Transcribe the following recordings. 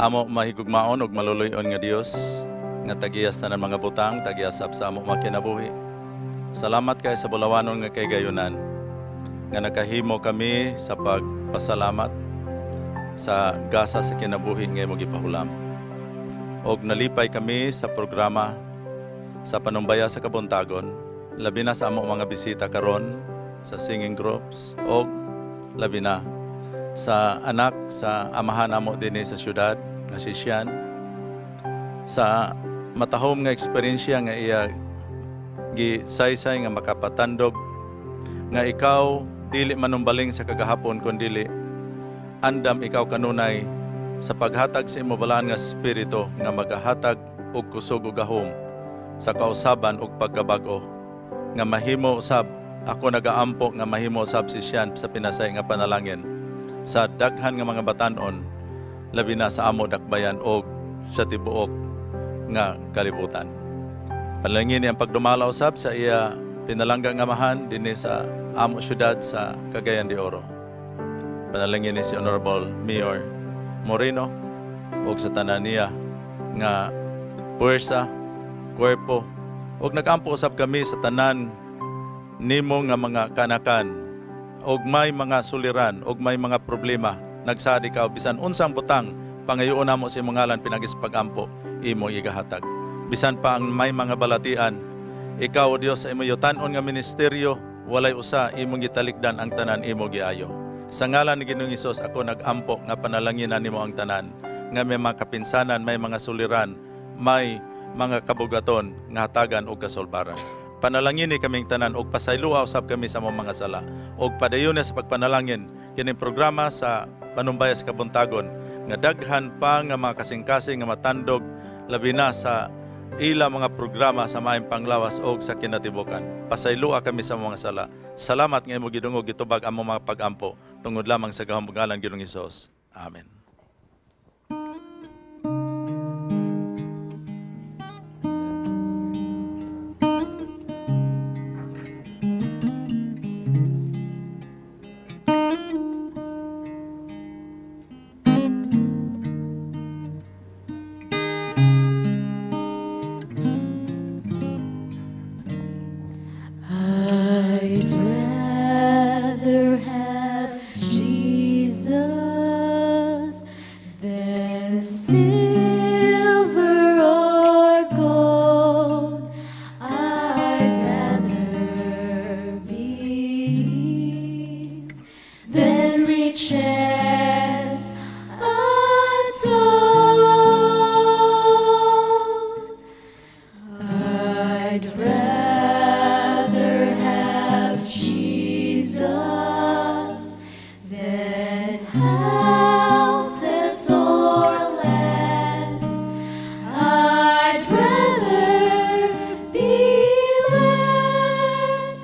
amo mahigugmaon ug maluluyon nga Dios nga tagiyas tanan mga butang, tagiyasap sa amo makinabuhi. Salamat kay sa bulawanon nga kay gayunan nga nakahimo kami sa pagpasalamat sa gasa sa kinabuhi nga imong gipahulam. Og nalipay kami sa programa sa Panimbaya sa Kabuntagon, labi na sa amo mga bisita karon sa singing groups og labi na sa anak sa amahan namo dinhi sa syudad nga si Sian, sa matahom nga eksperyensya nga iya gisaysay nga makapatandog nga ikaw dili manumbaling sa kagahapon kundi andam ikaw kanunay sa paghatag sa imo balaan nga espiritu nga magahatag og kusog ug gahom sa kausaban ug pagkabag-o nga mahimo usab ako nagaampo nga mahimo usab si Sian sa pinasay nga panalangin sa daghan nga mga batan-on labi na sa amo dakbayan og sa tibuok nga kalibutan. Panalangin ang pagdumalaw usab sa iya pinalanggang amahan dinhi sa amo syudad sa Cagayan de Oro. Panalangin ni si Honorable Mayor Moreno og sa tanan niya nga puwersa, kwerpo og nagampo usab kami sa tanan nimo nga mga kanakan og may mga suliran og may mga problema nagsad ikaw bisan unsang butang pangayoon namo sa imong ngalan pinagispag-ampo imo igahatag. Bisan pa ang may mga balatian, ikaw o Dios sa imo yutan-on nga ministeryo walay usa imong gitalikdan ang tanan imo giayo. Sa ngalan ni Ginoong Hesus ako nagampo nga panalanginan nimo ang tanan nga may mga kapinsanan, may mga suliran, may mga kabugaton nga hatagan og kasolbaran. Panalangin ni kaming tanan og pasayloa usab kami sa among mga sala og padayon sa pagpanalangin kining programa sa Panimbaya sa Kabuntagon nga daghan pa nga mga kasing-kasing nga matandog labi na sa ila mga programa sa maayong panglawas og sa kinatibukan. Pasayloa kami sa mga sala. Salamat nga imo gidungog gitubag among mga pag-ampo tungod lamang sa kahambugalan Ginoong Hesus. Amen. I'd rather have Jesus than silver or gold. I'd rather be than riches untold. I'd rather have Jesus than houses or lands. I'd rather be led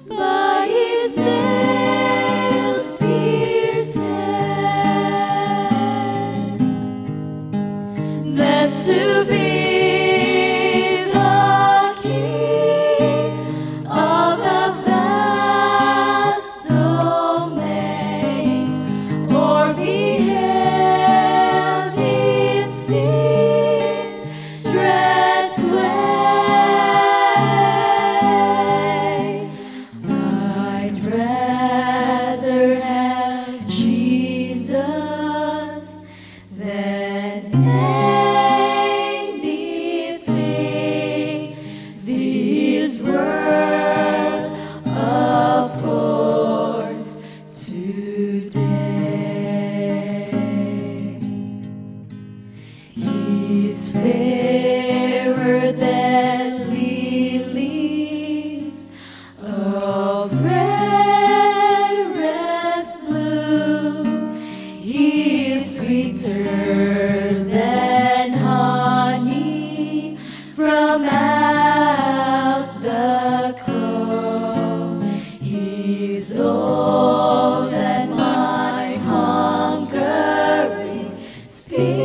by His nail-pierced hands than to be the king of the vast domain, or be held in sin's dress way. I'd rather have Jesus than anything this world affords today. He's fairer than lilies of rarest bloom. He is sweeter than honey from out the comb. He's all that my hungering spirit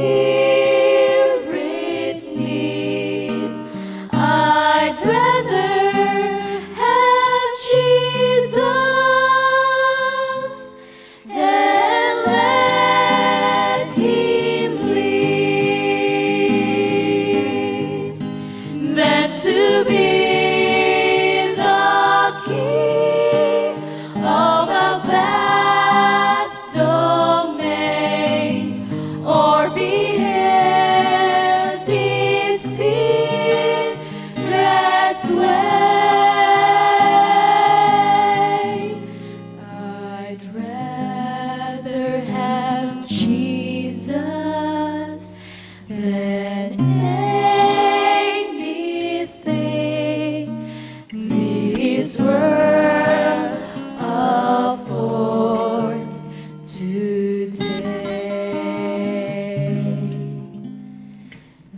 needs. than anything this world affords today.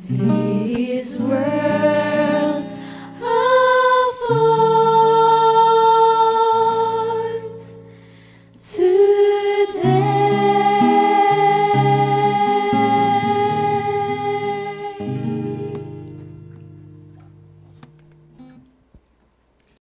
This world